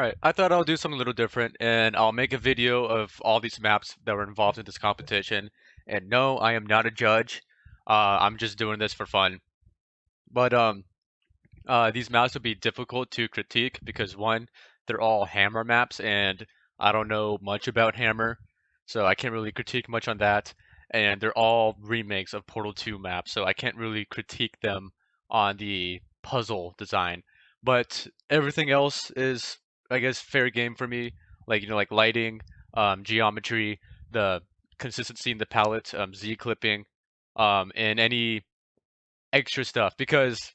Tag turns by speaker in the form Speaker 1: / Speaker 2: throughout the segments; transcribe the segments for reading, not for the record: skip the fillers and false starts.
Speaker 1: Alright, I thought I'll do something a little different, and I'll make a video of all these maps that were involved in this competition. And no, I am not a judge. I'm just doing this for fun. But these maps would be difficult to critique because one, they're all Hammer maps, and I don't know much about Hammer, so I can't really critique much on that. And they're all remakes of Portal 2 maps, so I can't really critique them on the puzzle design. But everything else is, I guess, fair game for me. Like, like lighting, geometry, the consistency in the palette, Z clipping, and any extra stuff. Because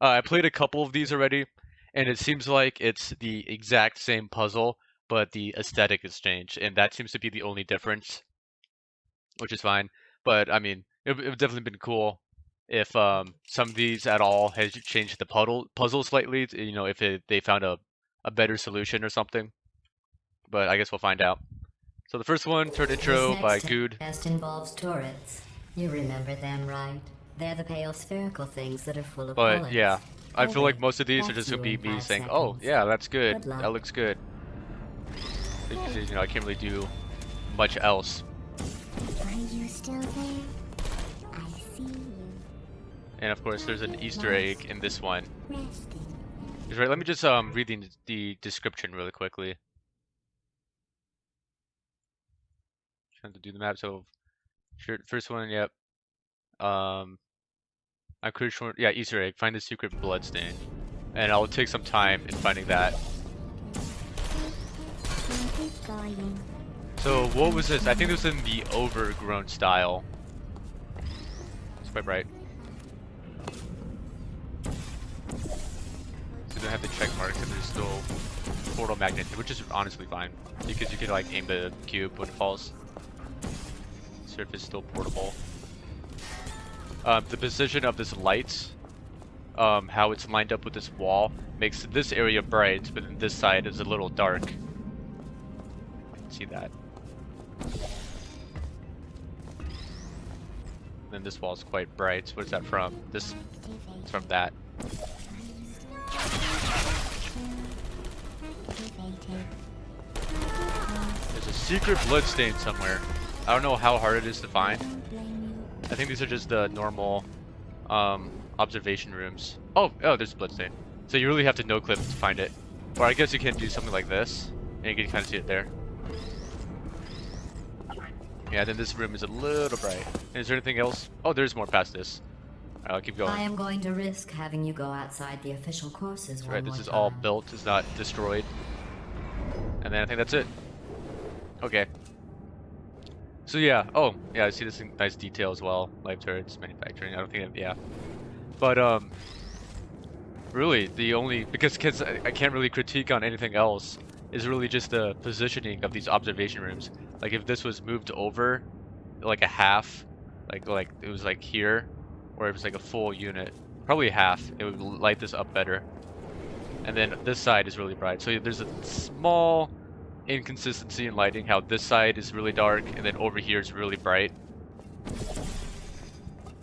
Speaker 1: I played a couple of these already, and it seems like it's the exact same puzzle, but the aesthetic has changed, and that seems to be the only difference, which is fine. But I mean, it would definitely been cool if some of these at all has changed the puzzle slightly. If they found a better solution or something. But I guess we'll find out. So the first one, Turret
Speaker 2: This
Speaker 1: Intro by
Speaker 2: next
Speaker 1: Good.
Speaker 2: test involves turrets. You remember them, right? They're the pale spherical things that are full of
Speaker 1: But
Speaker 2: bullets.
Speaker 1: yeah, I feel like
Speaker 2: Wait,
Speaker 1: most of these are
Speaker 2: that's
Speaker 1: just gonna
Speaker 2: you
Speaker 1: be
Speaker 2: in
Speaker 1: me
Speaker 2: 5
Speaker 1: saying, "Oh,
Speaker 2: seconds.
Speaker 1: yeah, that's good.
Speaker 2: Good luck.
Speaker 1: That looks good." Because, I can't really do much else.
Speaker 3: Are you still there? I see you.
Speaker 1: And of course, there's an Easter egg in this one.
Speaker 3: Resting.
Speaker 1: Right, let me just read the description really quickly. Trying to do the map. So, first one, yep. I'm pretty sure. Yeah, Easter egg. Find the secret bloodstain, and I'll take some time in finding that.
Speaker 3: Keep going.
Speaker 1: So, what was this? I think this was in the overgrown style. It's quite bright. So don't have the check marks, and there's still portal magnet, which is honestly fine because you can like aim the cube when it falls. Surface still portable. The position of this light, how it's lined up with this wall, makes this area bright, but then this side is a little dark. See that? Then this wall is quite bright. What is that from? This it's from that. There's a secret bloodstain somewhere. I don't know how hard it is to find. I think these are just the normal observation rooms. Oh, there's a bloodstain. So you really have to no-clip to find it. Or I guess you can do something like this, and you can kind of see it there. Yeah, then this room is a little bright. And is there anything else? Oh, there's more past this. Alright, I'll keep going.
Speaker 2: I am going to risk having you go outside the official courses one
Speaker 1: Right,
Speaker 2: more
Speaker 1: this is
Speaker 2: time.
Speaker 1: all built, it's not destroyed. And then I think that's it. Okay. So yeah, oh, yeah, I see this nice detail as well. Live turrets, manufacturing, I don't think, yeah. But, really, the only, because I can't really critique on anything else, is really just the positioning of these observation rooms. Like if this was moved over, like a half, like it was like here, or if it's like a full unit, probably half, it would light this up better. And then this side is really bright. So there's a small inconsistency in lighting, how this side is really dark, and then over here is really bright.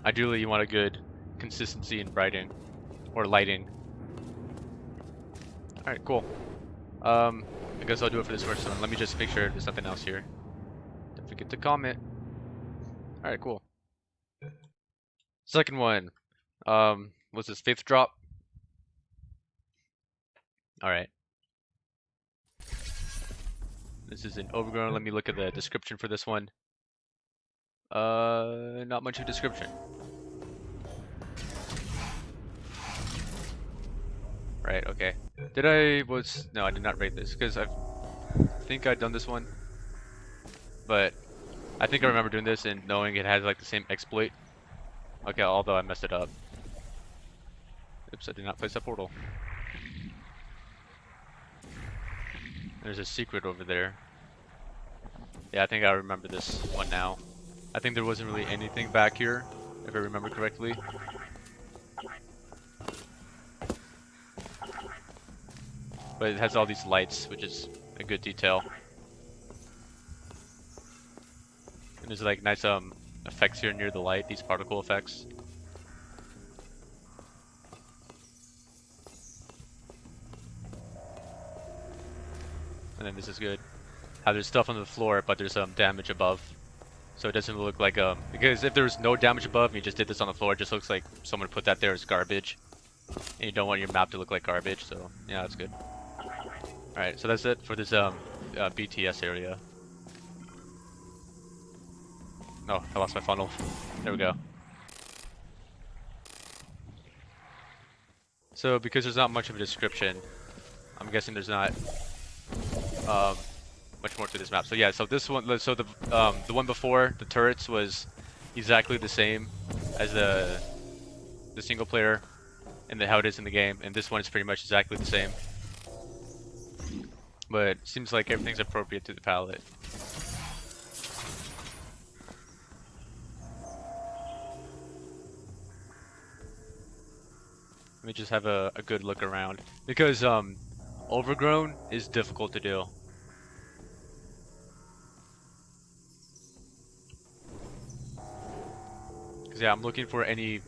Speaker 1: Ideally, you want a good consistency in brighting, or lighting. Alright, cool. I guess I'll do it for this first one. Let me just make sure there's nothing else here. Don't forget to comment. Alright, cool. Second one. What's this, fifth drop? Alright. This is an overgrown. Let me look at the description for this one. Not much of a description. Right, okay. No, I did not rate this, because I think I'd done this one. But I think I remember doing this and knowing it had like the same exploit. Okay, although I messed it up. Oops, I did not place that portal. There's a secret over there. Yeah, I think I remember this one now. I think there wasn't really anything back here, if I remember correctly. But it has all these lights, which is a good detail. And there's like nice effects here near the light, these particle effects. and then this is good. How there's stuff on the floor, but there's damage above, so it doesn't look like because if there's no damage above and you just did this on the floor, it just looks like someone put that there as garbage, and you don't want your map to look like garbage. So yeah, that's good. All right, so that's it for this BTS area. Oh, I lost my funnel. There we go. So because there's not much of a description, I'm guessing there's not much more to this map. So yeah, so this one, so the one before, the turrets, was exactly the same as the single player and how it is in the game, and this one is pretty much exactly the same. But it seems like everything's appropriate to the palette. Let me just have a good look around, because overgrown is difficult to do. Cause yeah, I'm looking for any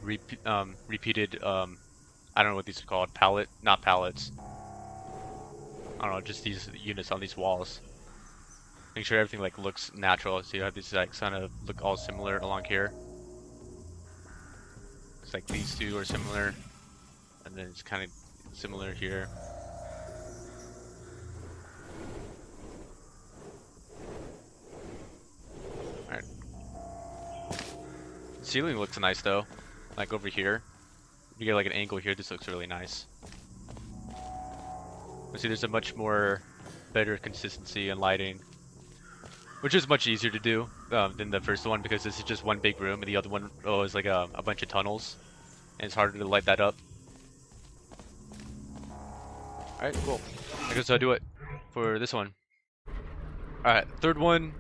Speaker 1: repeated I don't know what these are called, not pallets. I don't know, just these units on these walls. Make sure everything like looks natural. So you have these like kind of look all similar along here. It's like these two are similar, and then it's kind of similar here. Alright. Ceiling looks nice though. Like over here. You get like an angle here, this looks really nice. But see, there's a much more better consistency in lighting, which is much easier to do than the first one, because this is just one big room and the other one is like a bunch of tunnels, and it's harder to light that up. Alright, cool. I guess I'll do it for this one. Alright, third one.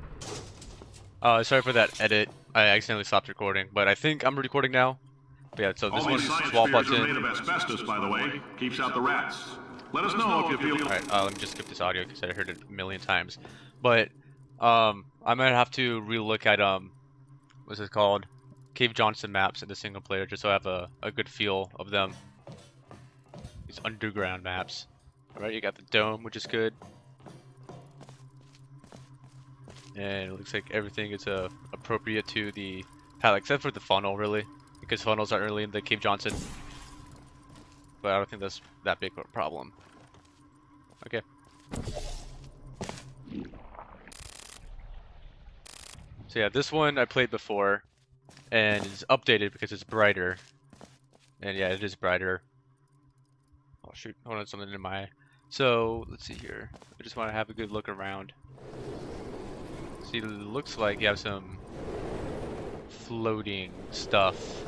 Speaker 1: Sorry for that edit. I accidentally stopped recording, but I think I'm recording now. But yeah, so this one's Wallbutton.
Speaker 4: Made of asbestos, by the way. Keeps out the rats. Let us know if you feel.
Speaker 1: Alright, let me just skip this audio because I heard it a million times. But I might have to relook at what's it called? Cave Johnson maps in the single player, just so I have a good feel of them. These underground maps. Alright, you got the dome, which is good. And it looks like everything is appropriate to the palette, except for the funnel, really, because funnels aren't really in the Cave Johnson. But I don't think that's that big of a problem. Okay. So yeah, this one I played before, and it's updated because it's brighter. And yeah, it is brighter. Oh shoot, I wanted something in my eye. So let's see here. I just want to have a good look around. See, it looks like you have some floating stuff.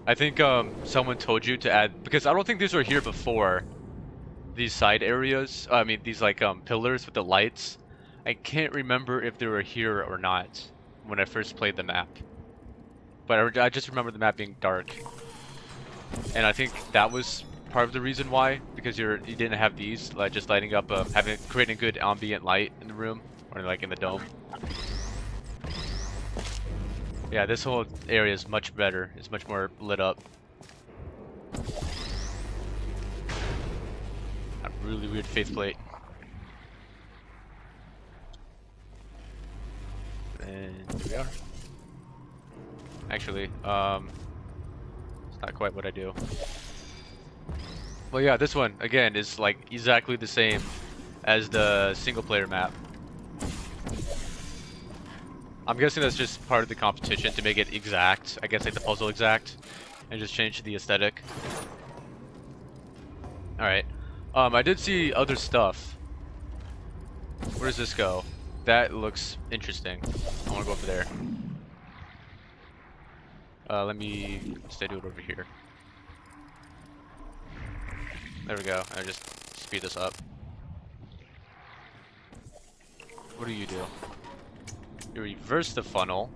Speaker 1: I think someone told you to add, because I don't think these were here before. These side areas, I mean these like pillars with the lights. I can't remember if they were here or not when I first played the map. But I just remember the map being dark. And I think that was part of the reason why, because you didn't have these like just lighting up, creating good ambient light in the room, or like in the dome. Yeah, this whole area is much better. It's much more lit up. A really weird faith plate. And here we are. Actually, it's not quite what I do. Well, yeah, this one again is like exactly the same as the single player map. I'm guessing that's just part of the competition to make it exact. I guess like the puzzle exact, and just change the aesthetic. All right. I did see other stuff. Where does this go? That looks interesting. I want to go over there. Let me instead do it over here. There we go. I just speed this up. What do? You reverse the funnel.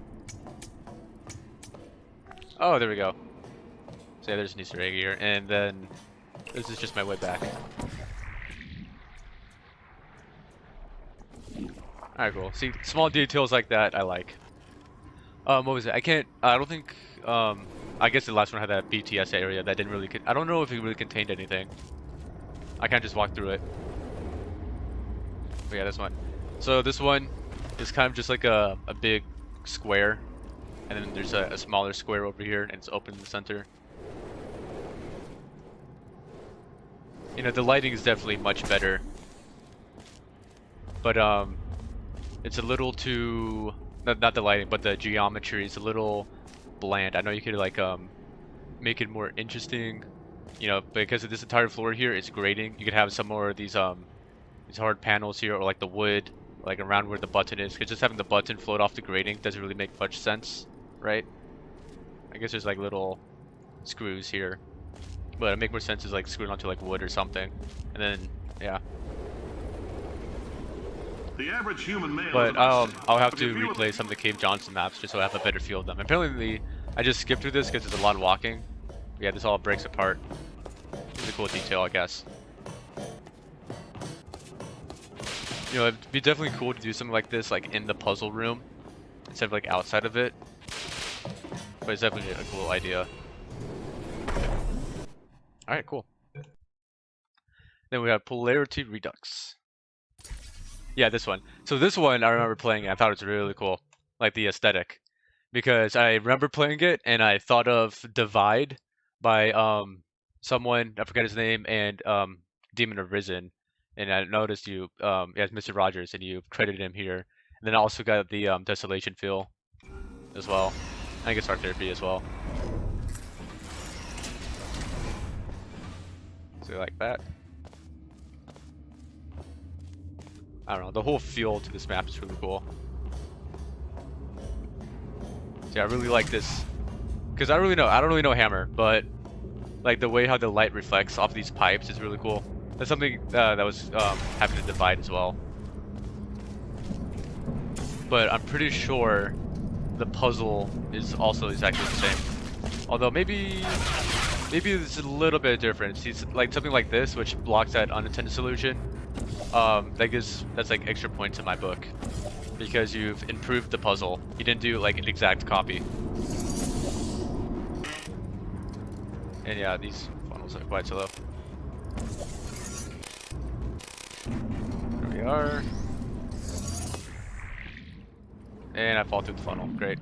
Speaker 1: Oh, there we go. So yeah, there's an Easter egg here, and then this is just my way back. Alright, cool. See, small details like that I like. What was it? I don't think, I guess the last one had that BTS area that didn't really, I don't know if it really contained anything. I can't just walk through it. But yeah, this one. So this one is kind of just like a big square, and then there's a smaller square over here, and it's open in the center. You know, the lighting is definitely much better, but it's a little too not the lighting, but the geometry is a little bland. I know you could like make it more interesting, you know, because of this entire floor here is grading. You could have some more of these hard panels here, or like the wood, like around where the button is. Because just having the button float off the grating doesn't really make much sense, right? I guess there's like little screws here, but it make more sense is like screwing onto like wood or something, and then yeah.
Speaker 4: The average human male
Speaker 1: But
Speaker 4: is about
Speaker 1: I'll have
Speaker 4: If you
Speaker 1: to
Speaker 4: feel
Speaker 1: replay some of the Cave Johnson maps just so I have a better feel of them. Apparently, I just skipped through this because there's a lot of walking. Yeah, this all breaks apart. It's a cool detail, I guess. You know, it'd be definitely cool to do something like this, like in the puzzle room, instead of like outside of it. But it's definitely a cool idea. Alright, cool. Then we have Polarity Redux. Yeah, this one. So this one, I remember playing it. I thought it was really cool. Like the aesthetic. Because I remember playing it, and I thought of Divide by someone, I forget his name, and Demon Arisen. And I noticed you, as Mr. Rogers, and you credited him here. And then I also got the Desolation feel as well. I guess Art Therapy as well. So like that. I don't know, the whole feel to this map is really cool. So yeah, I really like this. Because I don't really know Hammer, but like the way how the light reflects off these pipes is really cool. That's something that was happening to Divide as well. But I'm pretty sure the puzzle is also exactly the same. Although maybe it's a little bit different. See, like something like this, which blocks that unintended solution. That's like extra points in my book because you've improved the puzzle. You didn't do like an exact copy. And yeah, these funnels are quite slow. There we are. And I fall through the funnel. Great.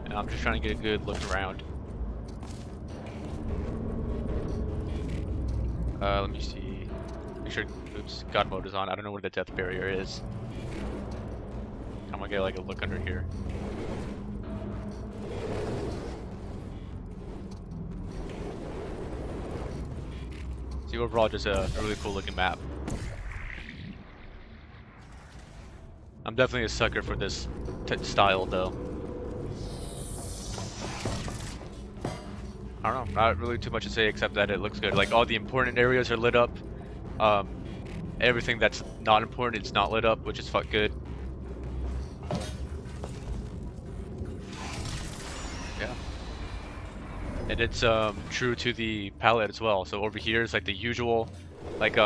Speaker 1: And I'm just trying to get a good look around. Let me see. Make sure, oops, God mode is on. I don't know where the death barrier is. I'm gonna get like a look under here. See, overall, just a really cool looking map. I'm definitely a sucker for this style, though. I don't know, not really too much to say except that it looks good. Like all the important areas are lit up. Everything that's not important is not lit up, which is good. Yeah. And it's true to the palette as well. So over here is like the usual, like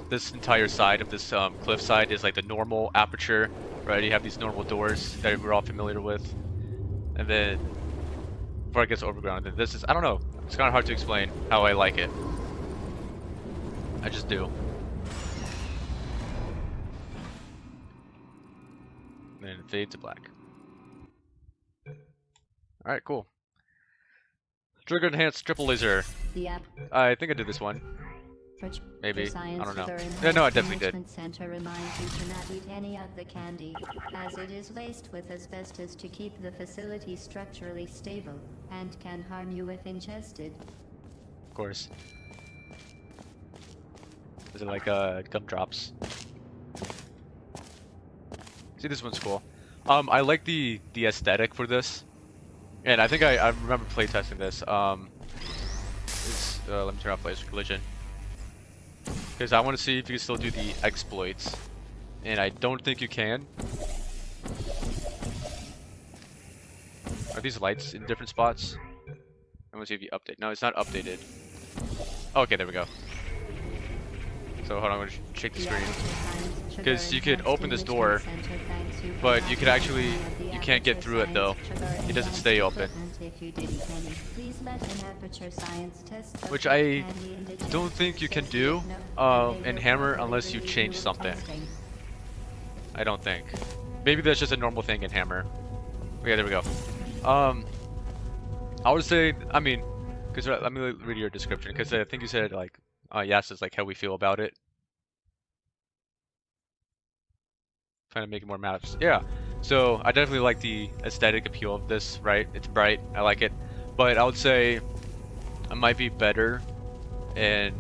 Speaker 1: this entire side of this cliff side is like the normal aperture, right? You have these normal doors that we're all familiar with, and then before it gets overgrown, then this is, I don't know, it's kind of hard to explain how I like it. I just do. And then it fades to black. Alright, cool. Trigger enhanced triple laser. I think I did this one. Maybe. I don't know. Yeah, no, I definitely did.
Speaker 3: Center reminds you to not eat any of the candy, as it is laced with asbestos to keep the facility structurally stable, and can harm you if ingested.
Speaker 1: Of course. Is it like gumdrops? See, this one's cool. I like the aesthetic for this, and I think I remember playtesting this. Let me turn off laser collision. Because I want to see if you can still do the exploits. And I don't think you can. Are these lights in different spots? I want to see if you update. No, it's not updated. Oh, okay, there we go. So hold on, I'm going to shake the screen. Because you could open this door, but you could actually, you can't get through it though. It doesn't stay open.
Speaker 3: if you did eat any. Please let an aperture science test of
Speaker 1: Which
Speaker 3: the
Speaker 1: I
Speaker 3: candy indigenous
Speaker 1: don't think you can
Speaker 3: associate
Speaker 1: do
Speaker 3: note, and they
Speaker 1: in
Speaker 3: will
Speaker 1: Hammer
Speaker 3: properly
Speaker 1: unless you
Speaker 3: relieve
Speaker 1: change
Speaker 3: of
Speaker 1: something.
Speaker 3: testing.
Speaker 1: I don't think. Maybe that's just a normal thing in Hammer. Okay, there we go. I would say, I mean, because let me read your description, because I think you said like, yes, it's like how we feel about it. Trying to make it more maps. Yeah. So I definitely like the aesthetic appeal of this, right? It's bright. I like it. But I would say it might be better in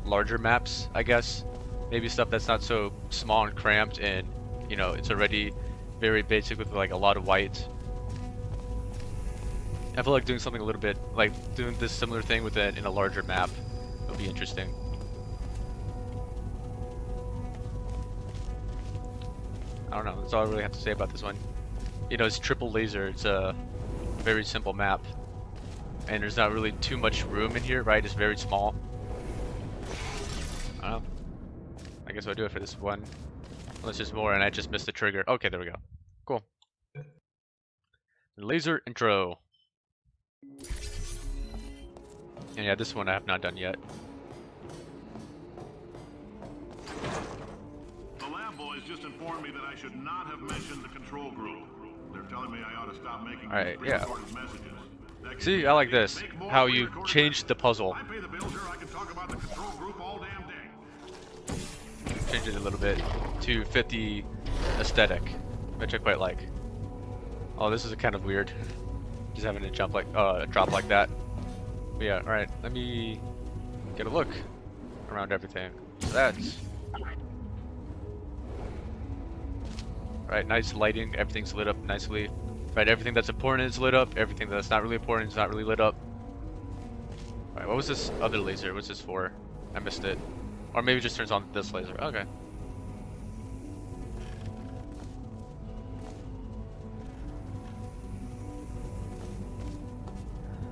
Speaker 1: larger maps, I guess. Maybe stuff that's not so small and cramped and, you know, it's already very basic with like a lot of white. I feel like doing something a little bit, like doing this similar thing with it in a larger map would be interesting. I don't know, that's all I really have to say about this one. You know, it's triple laser, it's a very simple map. And there's not really too much room in here, right? It's very small. I don't know. I guess I'll do it for this one. Unless there's more and I just missed the trigger. Okay, there we go. Cool. Laser intro. And yeah, this one I have not done yet.
Speaker 4: The lab boys just informed me that I should not have mentioned the control group. They're telling me I ought to stop making
Speaker 1: Alright,
Speaker 4: these
Speaker 1: yeah.
Speaker 4: pre-recorded messages. That gives
Speaker 1: See,
Speaker 4: me
Speaker 1: I like
Speaker 4: idea to
Speaker 1: this.
Speaker 4: make more
Speaker 1: How you
Speaker 4: pre-recorded
Speaker 1: changed the puzzle.
Speaker 4: I pay the bills here, I can talk about the control group all damn day.
Speaker 1: Change it a little bit to fit the aesthetic, which I quite like. Oh, this is kind of weird. Just having it jump like, drop like that. But yeah, alright, let me get a look around everything. So that's... Right, nice lighting, everything's lit up nicely. Right, everything that's important is lit up, everything that's not really important is not really lit up. Alright, what was this other laser? What's this for? I missed it. Or maybe it just turns on this laser. Okay.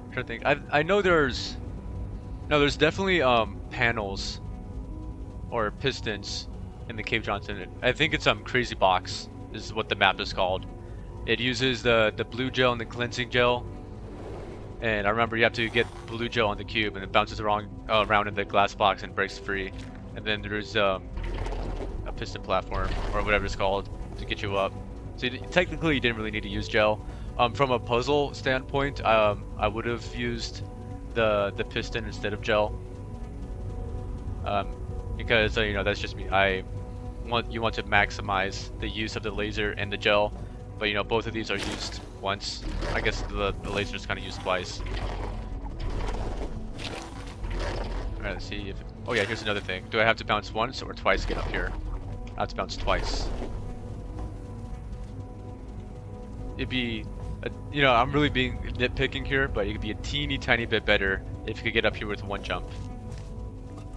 Speaker 1: I'm trying to think. I know there's... No, there's definitely panels or pistons in the Cave Johnson. I think it's Crazy Box is what the map is called. It uses the blue gel and the cleansing gel. And I remember you have to get blue gel on the cube and it bounces around in the glass box and breaks free. And then there's a piston platform or whatever it's called to get you up. So technically you didn't really need to use gel. From a puzzle standpoint, I would have used the piston instead of gel. Because you know, that's just me. You want to maximize the use of the laser and the gel, but you know, both of these are used once. I guess the laser is kind of used twice. Alright, let's see if... Oh yeah, here's another thing. Do I have to bounce once or twice to get up here? I have to bounce twice. It'd be... you know, I'm really being nitpicking here, but it could be a teeny tiny bit better if you could get up here with one jump.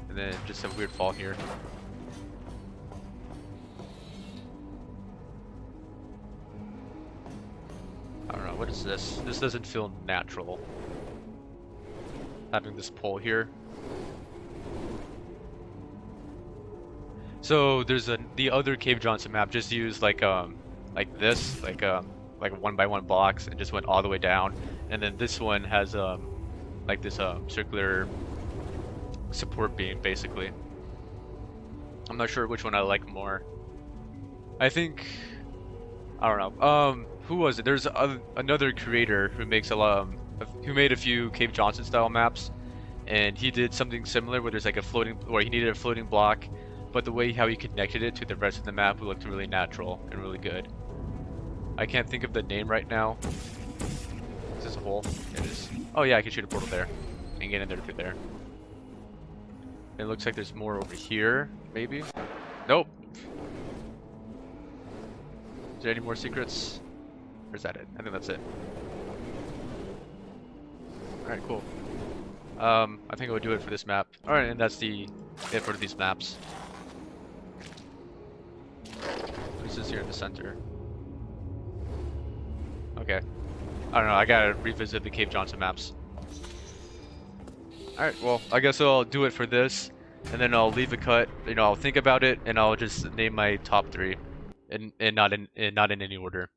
Speaker 1: And then just a weird fall here. I don't know, what is this? This doesn't feel natural. Having this pole here. So there's the other Cave Johnson map just used like this, like 1x1 blocks and just went all the way down. And then this one has like this circular support beam basically. I'm not sure which one I like more. I think, I don't know. Who was it? There's another creator who makes who made a few Cave Johnson style maps, and he did something similar where there's like he needed a floating block, but the way how he connected it to the rest of the map looked really natural and really good. I can't think of the name right now. Is this a hole? It is. Oh yeah, I can shoot a portal there and get in there through there. It looks like there's more over here, maybe? Nope. Is there any more secrets? Or is that it? I think that's it. Alright, cool. I think I would do it for this map. Alright, and that's it for these maps. This is here in the center. Okay. I don't know, I gotta revisit the Cave Johnson maps. Alright, well, I guess I'll do it for this, and then I'll leave a cut. You know, I'll think about it, and I'll just name my top 3, and not in any order.